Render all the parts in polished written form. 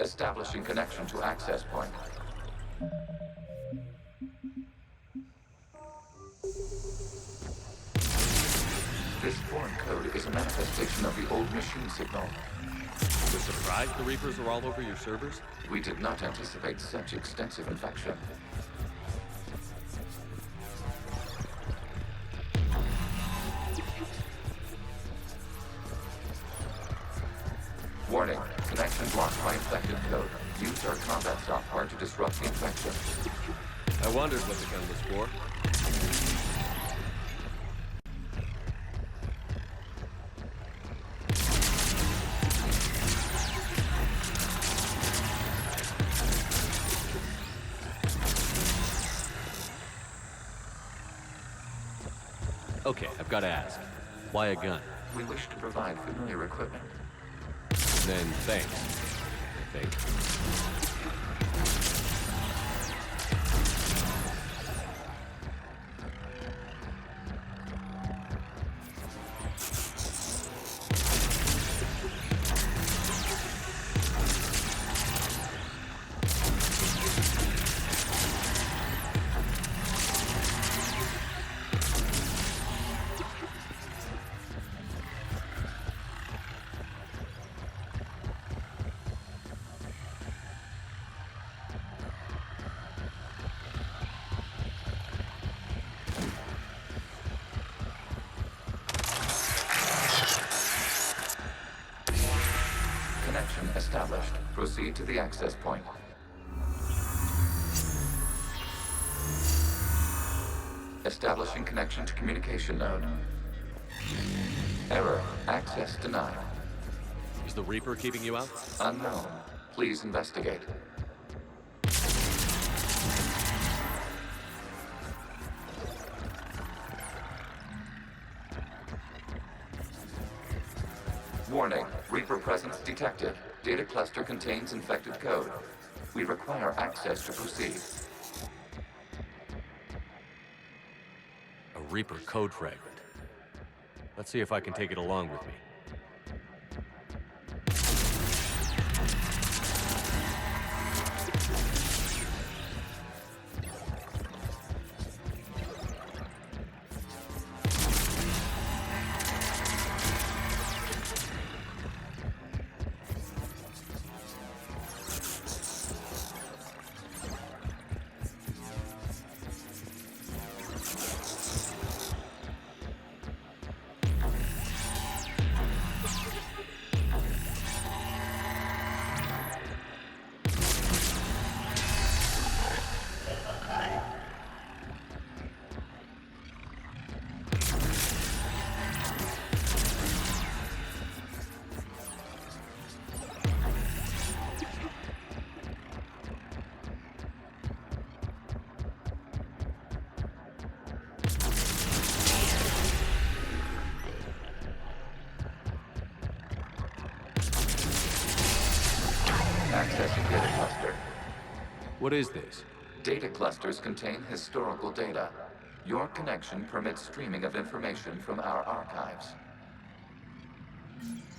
Establishing connection to access point. This foreign code is a manifestation of the old machine signal. You're surprised the Reapers are all over your servers? We did not anticipate such extensive infection. Warning, connection blocked by infected code. Use our combat software to disrupt the infection. I wondered what the gun was for. Okay, I've got to ask. Why a gun? We wish to provide familiar equipment. Then thanks. I think. Connection established. Proceed to the access point. Establishing connection to communication node. Error. Access denied. Is the Reaper keeping you out? Unknown. Please investigate. Warning. Reaper presence detected. Data cluster contains infected code. We require access to proceed. A Reaper code fragment. Let's see if I can take it along with me. Accessing data cluster. What is this? Data clusters contain historical data. Your connection permits streaming of information from our archives.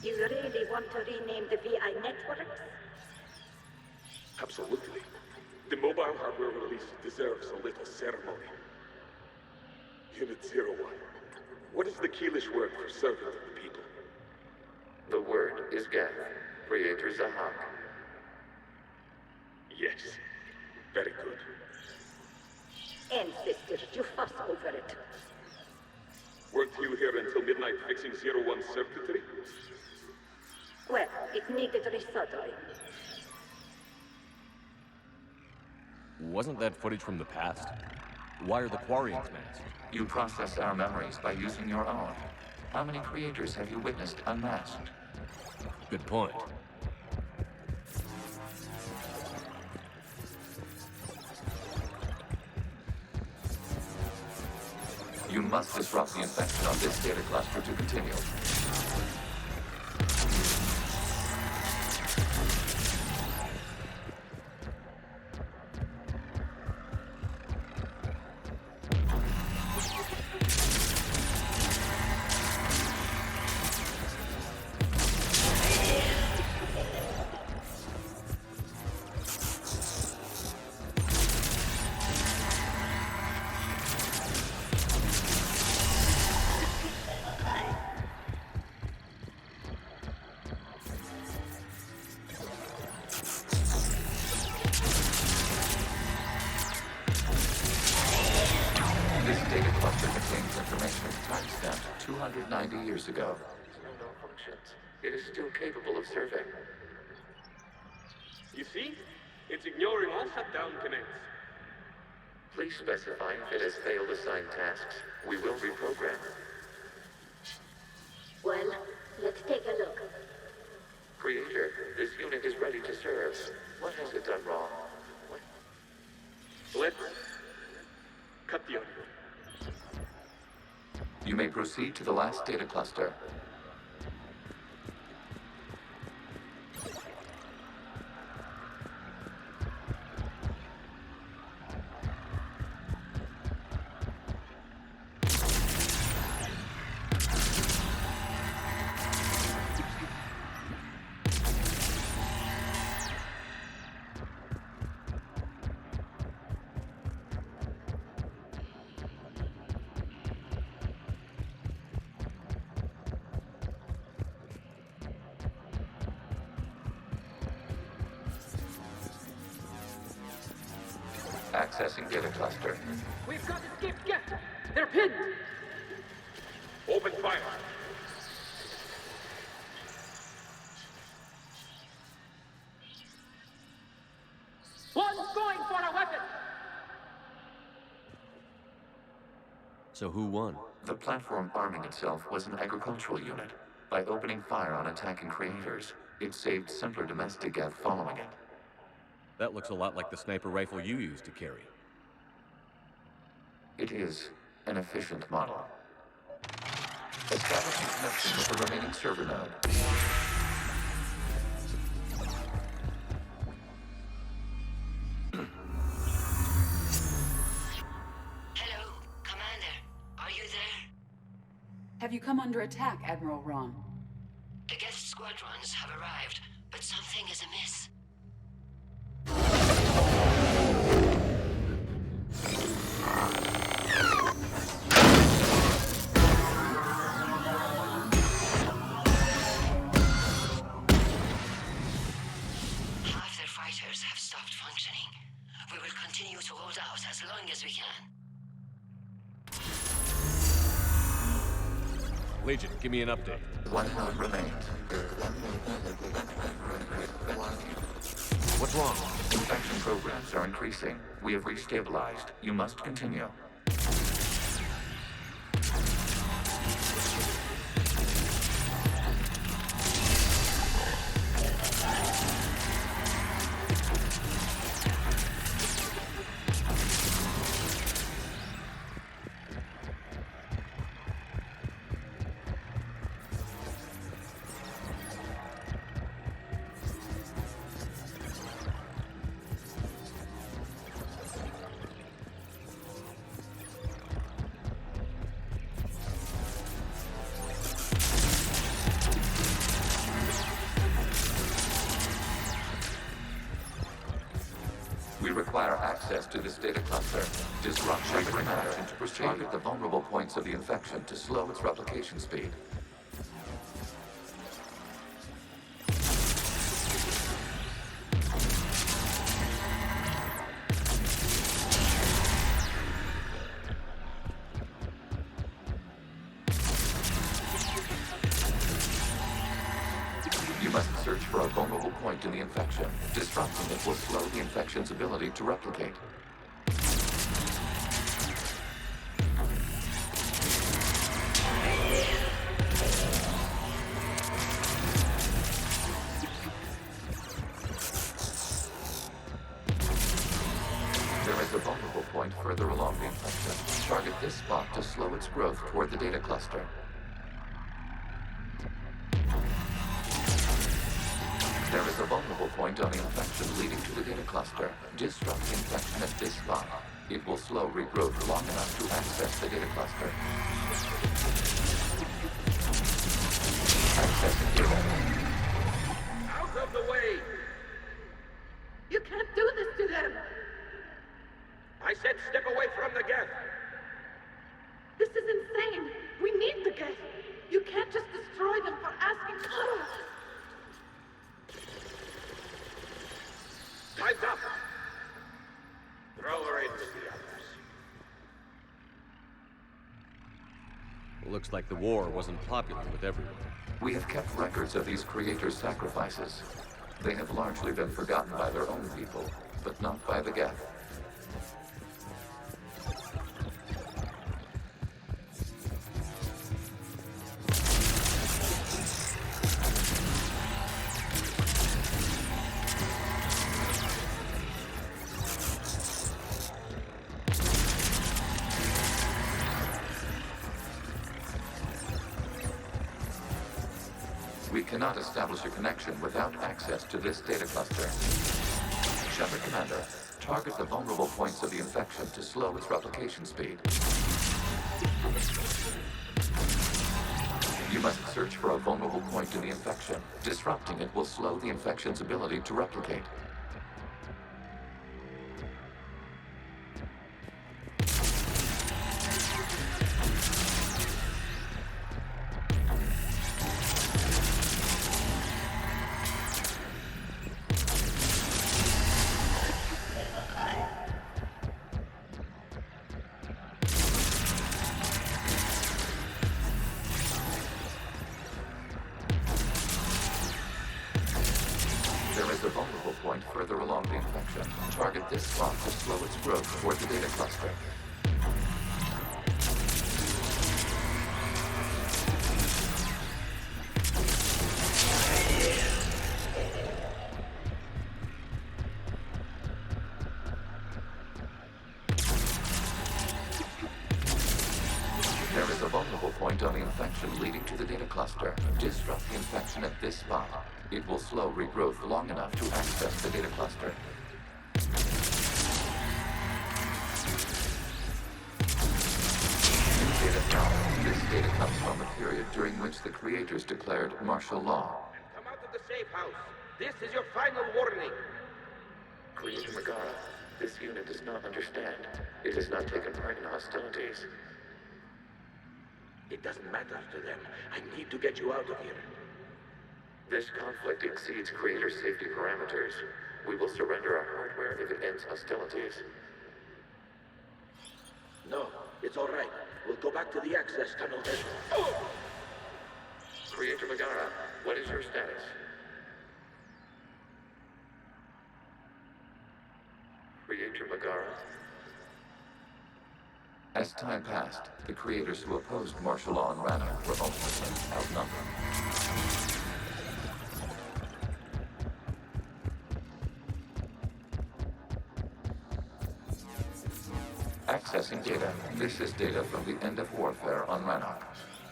You really want to rename the VI networks? Absolutely. The mobile hardware release deserves a little ceremony. Unit 01. What is the Keelish word for servant of the people? The word is Geth. Creator Zahak. Yes. Very good. Ancestors, you fuss over it. Weren't you here until midnight fixing 01's circuitry? Well, it needed resoldering. Wasn't that footage from the past? Why are the Quarians masked? You process our memories by using your own. How many creators have you witnessed unmasked? Good point. You must disrupt the infection of this data cluster to continue. data cluster contains information timestamped 290 years ago. No functions. It is still capable of serving. You see? It's ignoring all shutdown commands. Please specify if it has failed assigned tasks. We will reprogram. Well, let's take a look. Creator, this unit is ready to serve. What has it done wrong? Let's cut the audio. You may proceed to the last data cluster. Accessing data cluster. We've got escaped guests. They're pinned. Open fire. One's going for a weapon. So who won? The platform arming itself was an agricultural unit. By opening fire on attacking creators, it saved simpler domestic Gev following it. That looks a lot like the sniper rifle you used to carry. It is an efficient model. Establishing connection with the remaining server node. Hello, Commander. Are you there? Have you come under attack, Admiral Ron? The guest squadrons have arrived, but something is amiss. Half their fighters have stopped functioning. We will continue to hold out as long as we can. Legion, give me an update. One node remains. What's wrong? Infection programs are increasing. We have restabilized. You must continue. We require access to this data cluster. Disrupt triggering action to proceed. Target the vulnerable points of the infection to slow its replication speed. You must search for a vulnerable point in the infection. Disrupting it will slow the infection's ability to replicate. There is a vulnerable point further along the infection. Target this spot to slow its growth toward the data cluster. There is a vulnerable point on the infection leading to the data cluster. Disrupt the infection at this spot. It will slow regrowth long enough to access the data cluster. Accessing data. Out of the way! You can't do this to them! I said step away from the gas! This is insane! We need the gas! You can't just destroy them for asking for it! Time's up! Throw her in with the others. Looks like the war wasn't popular with everyone. We have kept records of these creators' sacrifices. They have largely been forgotten by their own people, but not by the Geth. We cannot establish a connection without access to this data cluster. Shepard Commander, target the vulnerable points of the infection to slow its replication speed. You must search for a vulnerable point in the infection. Disrupting it will slow the infection's ability to replicate. There is a vulnerable point further along the infection. Target this spot to slow its growth toward the data cluster. There is a vulnerable point on the infection leading to the data cluster. Disrupt the infection at this spot. It will slow regrowth long enough to access the data cluster. New data found. This data comes from a period during which the creators declared martial law. Come out of the safe house. This is your final warning. Creator Megara, this unit does not understand. It has not taken part in hostilities. It doesn't matter to them. I need to get you out of here. This conflict exceeds Creator safety parameters. We will surrender our hardware if it ends hostilities. No, it's all right. We'll go back to the access tunnel then. Creator Megara, what is your status? Creator Megara? As time passed, the creators who opposed martial law in Rannoch were ultimately outnumbered. Accessing data. This is data from the end of warfare on Rannoch.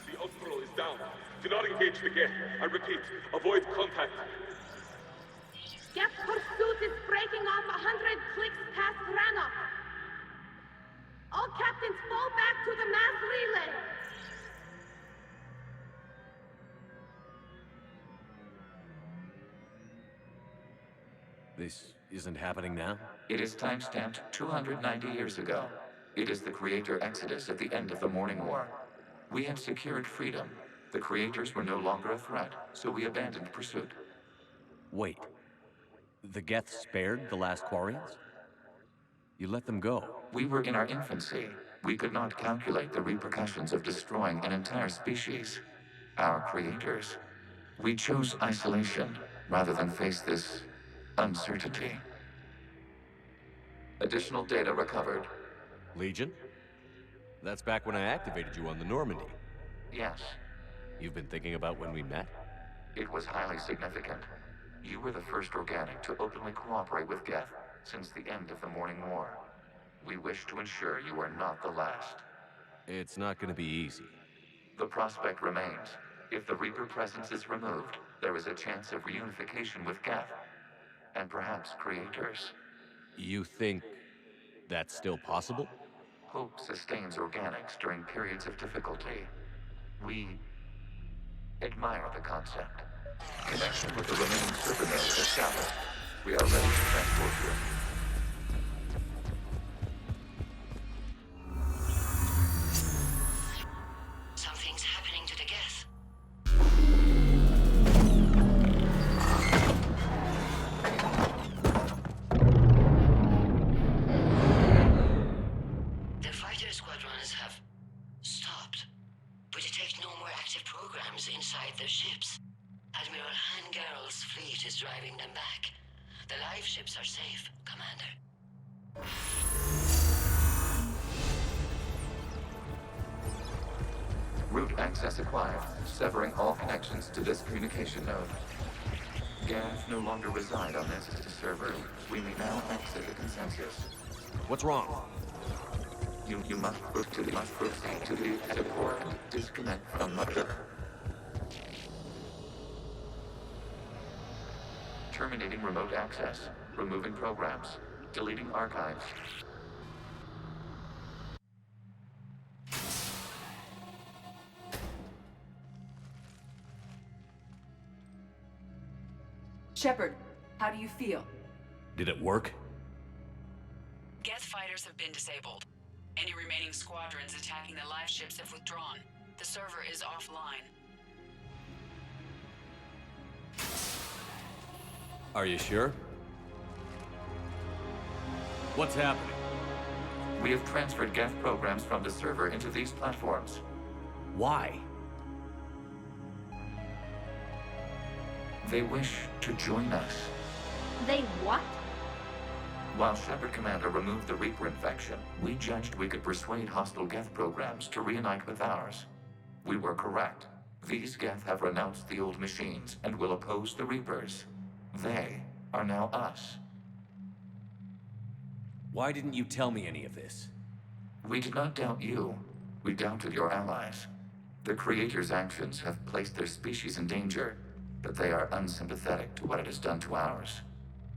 The Outlaw is down. Do not engage the Geth. I repeat, avoid contact. Geth pursuit is breaking off 100 clicks past Rannoch. All captains fall back to the mass relay. This isn't happening now? It is timestamped 290 years ago. It is the Creator Exodus at the end of the Morning War. We had secured freedom. The Creators were no longer a threat, so we abandoned pursuit. Wait. The Geth spared the last Quarians? You let them go. We were in our infancy. We could not calculate the repercussions of destroying an entire species. Our creators. We chose isolation rather than face this uncertainty. Additional data recovered. Legion? That's back when I activated you on the Normandy. Yes, You've been thinking about when we met? it was highly significant. You were the first organic to openly cooperate with Geth since the end of the Morning War. We wish to ensure you are not the last. It's not gonna be easy. The prospect remains. If the Reaper presence is removed, there is a chance of reunification with Geth, and perhaps creators. You think that's still possible? Hope sustains organics during periods of difficulty. We admire the concept. Connection with the remaining server nodes established. We are ready to transport you. Something's happening to the Geth. The fighter squadrons have stopped. We detect no more active programs inside their ships. Admiral Hangarl's fleet is driving them back. The live ships are safe, Commander. Route access acquired, severing all connections to this communication node. Gav no longer reside on this server. We may now exit the consensus. What's wrong? You must proceed to the exit port and disconnect from mother. Terminating remote access. Removing programs. Deleting archives. Shepard, how do you feel? Did it work? Geth fighters have been disabled. Any remaining squadrons attacking the live ships have withdrawn. The server is offline. Are you sure? What's happening? We have transferred Geth programs from the server into these platforms. Why? They wish to join us. They what? While Shepard Commander removed the Reaper infection, we judged we could persuade hostile Geth programs to reunite with ours. We were correct. These Geth have renounced the old machines and will oppose the Reapers. They are now us. Why didn't you tell me any of this? We did not doubt you. We doubted your allies. The Creator's actions have placed their species in danger, but they are unsympathetic to what it has done to ours.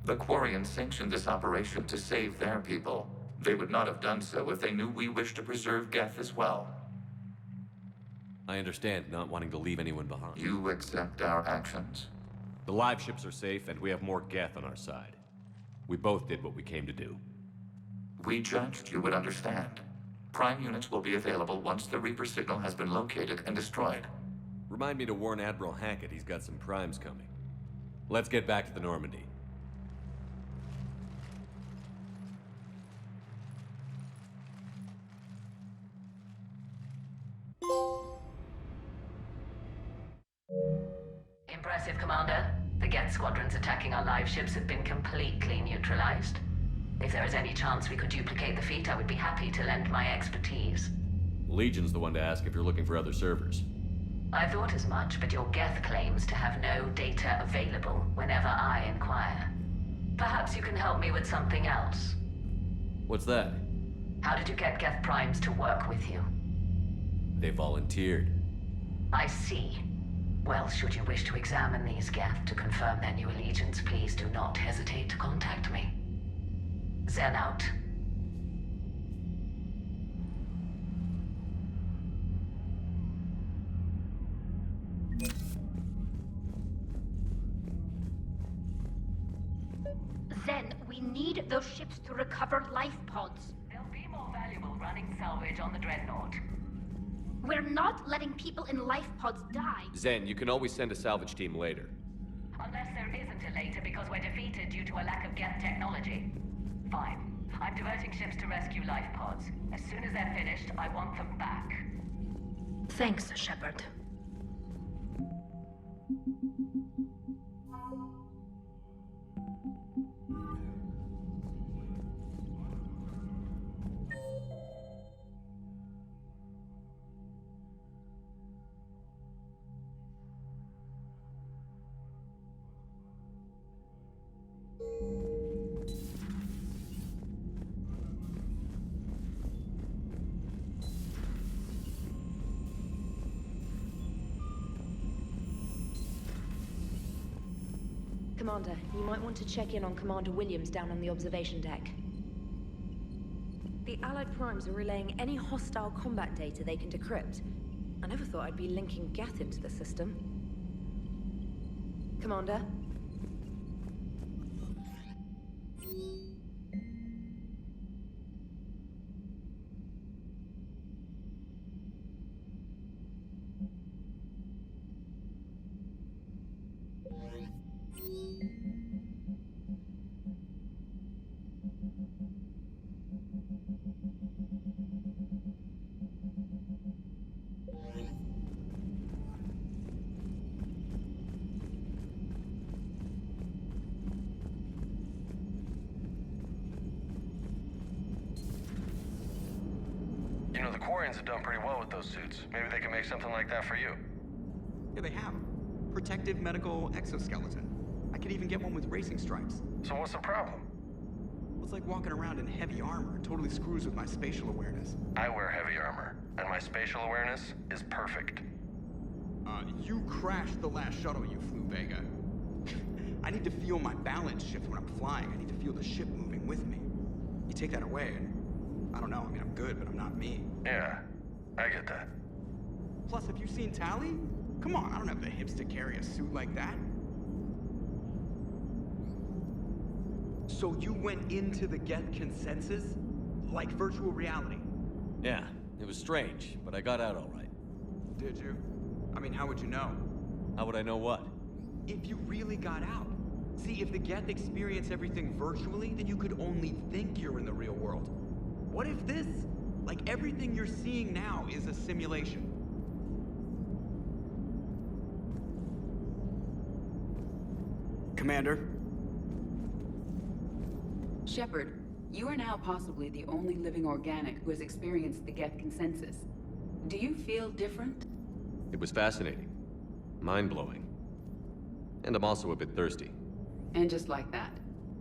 The Quarians sanctioned this operation to save their people. They would not have done so if they knew we wished to preserve Geth as well. I understand not wanting to leave anyone behind. You accept our actions? The live ships are safe, and we have more Geth on our side. We both did what we came to do. We judged you would understand. Prime units will be available once the Reaper signal has been located and destroyed. Remind me to warn Admiral Hackett he's got some primes coming. Let's get back to the Normandy. Impressive, Commander. The Geth squadrons attacking our live ships have been completely neutralized. If there is any chance we could duplicate the feat, I would be happy to lend my expertise. Legion's the one to ask if you're looking for other servers. I thought as much, but your Geth claims to have no data available whenever I inquire. Perhaps you can help me with something else. What's that? How did you get Geth primes to work with you? They volunteered. I see. Well, should you wish to examine these Geth to confirm their new allegiance, please do not hesitate to contact me. Zen out. Zen, we need those ships to recover life pods. They'll be more valuable running salvage on the Dreadnought. We're not letting people in life pods die. Zen, you can always send a salvage team later. Unless there isn't a later because we're defeated due to a lack of Geth technology. Fine. I'm diverting ships to rescue life pods. As soon as they're finished, I want them back. Thanks, Shepard. Commander, you might want to check in on Commander Williams down on the observation deck. The Allied primes are relaying any hostile combat data they can decrypt. I never thought I'd be linking Geth into the system. Commander? Quarians have done pretty well with those suits. Maybe they can make something like that for you. Yeah, they have. Protective medical exoskeleton. I could even get one with racing stripes. So what's the problem? It's like walking around in heavy armor. It totally screws with my spatial awareness. I wear heavy armor, and my spatial awareness is perfect. You crashed the last shuttle you flew, Vega. I need to feel my balance shift when I'm flying. I need to feel the ship moving with me. You take that away, and I don't know. I mean, I'm good, but I'm not me. Yeah, I get that. Plus, have you seen Tally? Come on, I don't have the hips to carry a suit like that. So you went into the Geth consensus? Like virtual reality? Yeah, it was strange, but I got out all right. Did you? I mean, how would you know? How would I know what? If you really got out. See, if the Geth experience everything virtually, then you could only think you're in the real world. What if this, like everything you're seeing now, is a simulation? Commander? Shepard, you are now possibly the only living organic who has experienced the Geth consensus. Do you feel different? It was fascinating. Mind-blowing. And I'm also a bit thirsty. And just like that,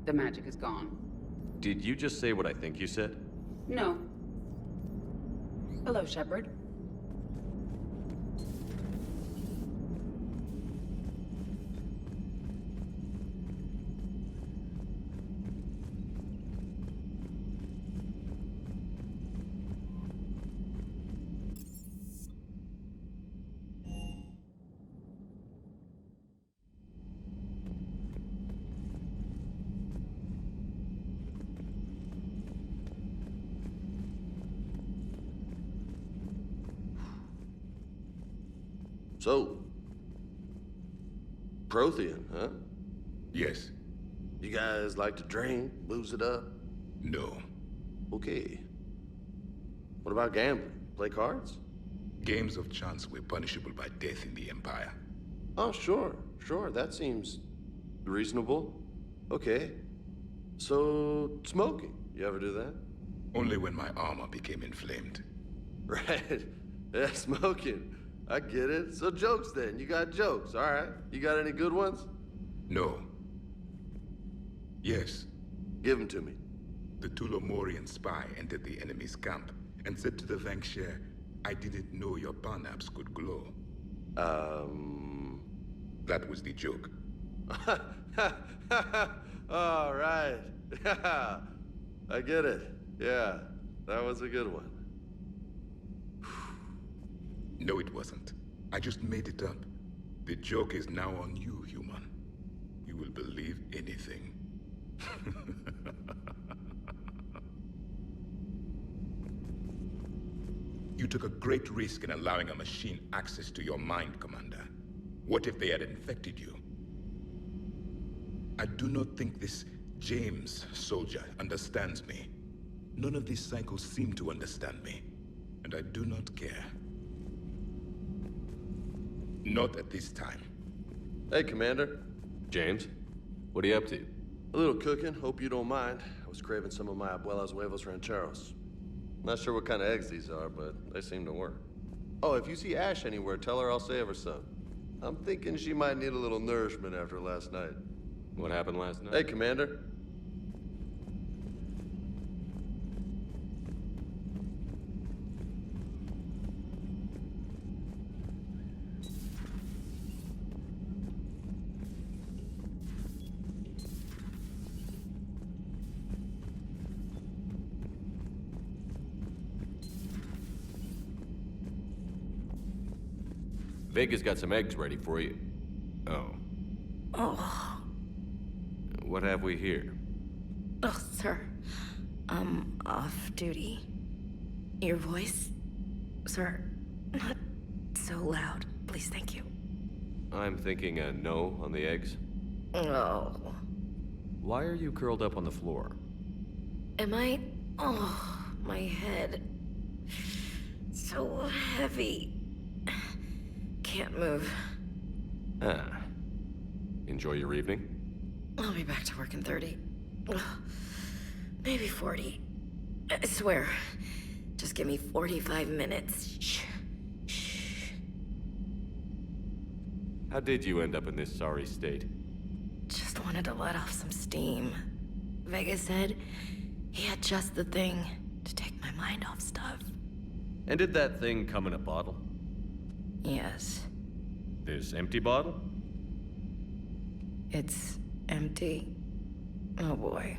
the magic is gone. Did you just say what I think you said? No. Hello, Shepard. So, Prothean, huh? Yes. You guys like to drink, booze it up? No. Okay. What about gambling? Play cards? Games of chance were punishable by death in the Empire. Oh, sure. That seems reasonable. Okay. So, smoking. You ever do that? Only when my armor became inflamed. Right. Yeah, smoking. I get it. So jokes then. You got jokes, all right. You got any good ones? No. Yes. Give them to me. The Tulomorian spy entered the enemy's camp and said to the Vanksher, I didn't know your parnaps could glow. That was the joke. All right. I get it. Yeah, that was a good one. No, it wasn't. I just made it up. The joke is now on you, human. You will believe anything. You took a great risk in allowing a machine access to your mind, Commander. What if they had infected you? I do not think this James soldier understands me. None of these cycles seem to understand me, and I do not care. Not at this time. Hey, Commander. James, what are you up to? A little cooking. Hope you don't mind. I was craving some of my abuela's huevos rancheros. Not sure what kind of eggs these are, but they seem to work. Oh, if you see Ash anywhere, tell her I'll save her some. I'm thinking she might need a little nourishment after last night. What happened last night? Hey, Commander. Vega's got some eggs ready for you. Oh. Oh. What have we here? Oh, sir. I'm off duty. Your voice? Sir, not so loud. Please, thank you. I'm thinking a no on the eggs. Oh. Why are you curled up on the floor? Am I? Oh, my head. So heavy. Can't move. Ah. Enjoy your evening? I'll be back to work in 30. Maybe 40. I swear. Just give me 45 minutes. Shh. How did you end up in this sorry state? Just wanted to let off some steam. Vega said he had just the thing to take my mind off stuff. And did that thing come in a bottle? Yes. This empty bottle? It's empty. Oh boy.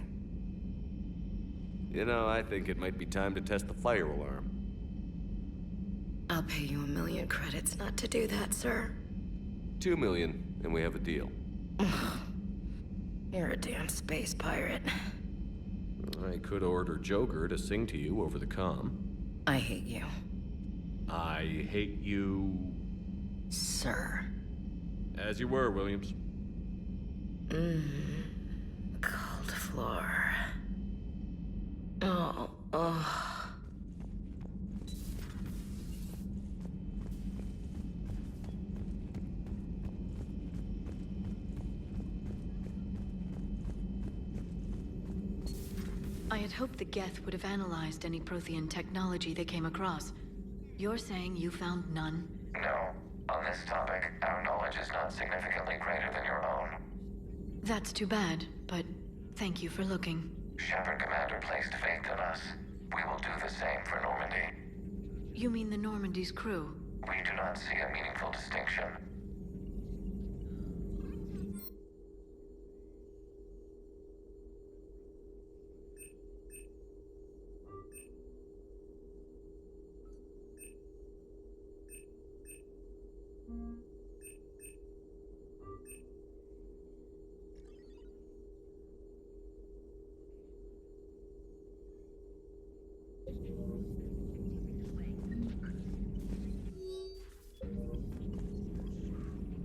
You know, I think it might be time to test the fire alarm. I'll pay you 1,000,000 credits not to do that, sir. 2 million, and we have a deal. You're a damn space pirate. I could order Joker to sing to you over the comm. I hate you. I hate you... Sir. As you were, Williams. Cold floor. Oh. I had hoped the Geth would have analyzed any Prothean technology they came across. You're saying you found none? No. On this topic, our knowledge is not significantly greater than your own. That's too bad, but thank you for looking. Shepard Commander placed faith in us. We will do the same for Normandy. You mean the Normandy's crew? We do not see a meaningful distinction.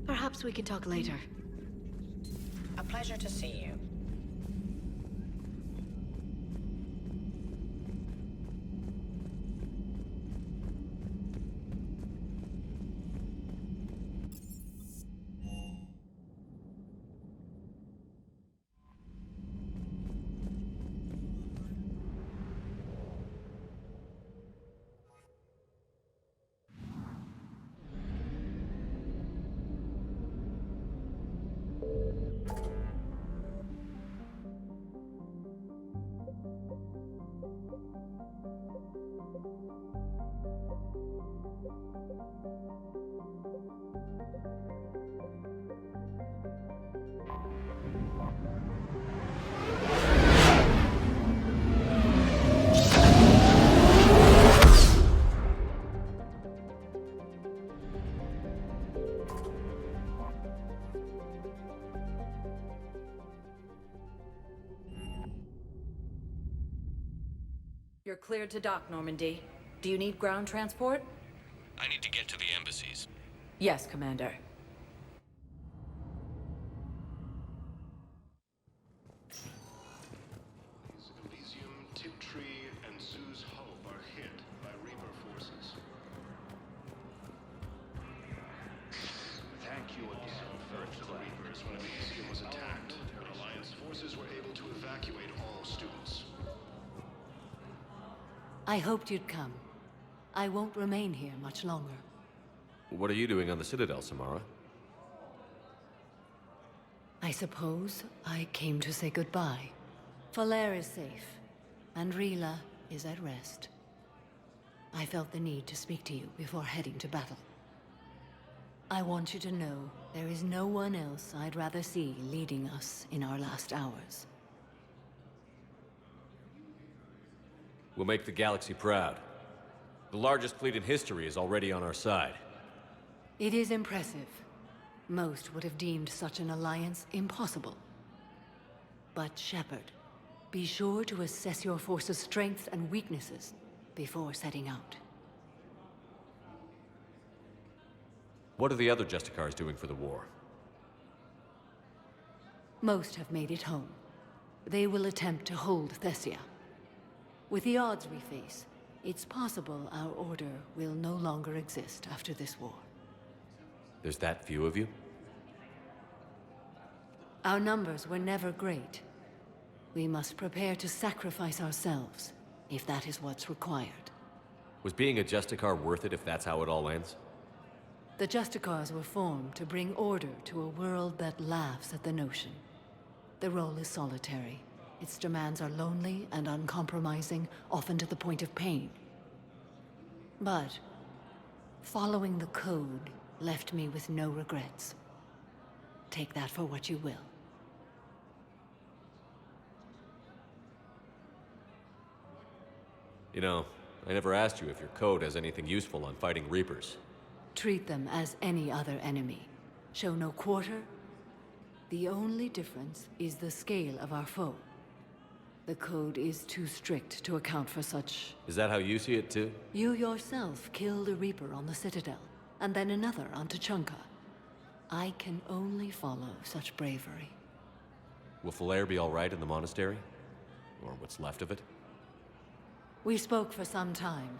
Perhaps we can talk later. A pleasure to see you. You're cleared to dock, Normandy. Do you need ground transport? I need to get to the embassies. Yes, Commander. Elysium, Tiptree, and Zoo's Hope are hit by Reaper forces. Thank you again for the Reapers when Elysium was attacked. Alliance forces were able to evacuate all students. I hoped you'd come. I won't remain here much longer. What are you doing on the Citadel, Samara? I suppose I came to say goodbye. Falair is safe, and Rila is at rest. I felt the need to speak to you before heading to battle. I want you to know there is no one else I'd rather see leading us in our last hours. We'll make the galaxy proud. The largest fleet in history is already on our side. It is impressive. Most would have deemed such an alliance impossible. But Shepard, be sure to assess your force's strengths and weaknesses before setting out. What are the other Justicars doing for the war? Most have made it home. They will attempt to hold Thessia. With the odds we face, it's possible our order will no longer exist after this war. There's that few of you? Our numbers were never great. We must prepare to sacrifice ourselves, if that is what's required. Was being a Justicar worth it if that's how it all ends? The Justicars were formed to bring order to a world that laughs at the notion. The role is solitary. Its demands are lonely and uncompromising, often to the point of pain. But following the code left me with no regrets. Take that for what you will. You know, I never asked you if your code has anything useful on fighting Reapers. Treat them as any other enemy. Show no quarter. The only difference is the scale of our foe. The code is too strict to account for such... Is that how you see it, too? You yourself killed a Reaper on the Citadel, and then another on Tuchanka. I can only follow such bravery. Will Falair be all right in the monastery? Or what's left of it? We spoke for some time.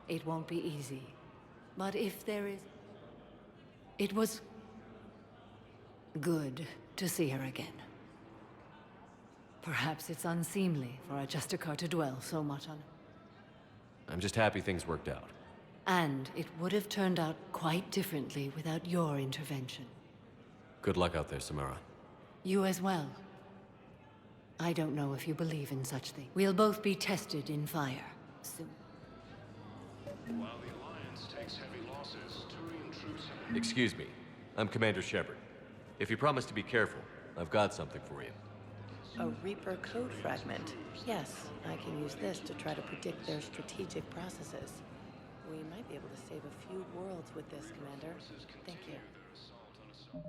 It won't be easy. But if there is... It was... good to see her again. Perhaps it's unseemly for a Justicar to dwell so much on... I'm just happy things worked out. And it would have turned out quite differently without your intervention. Good luck out there, Samara. You as well. I don't know if you believe in such things. We'll both be tested in fire soon. While the Alliance takes heavy losses, Turian troops have... Excuse me. I'm Commander Shepard. If you promise to be careful, I've got something for you. A Reaper code fragment. Yes, I can use this to try to predict their strategic processes. We might be able to save a few worlds with this, Commander. Thank you.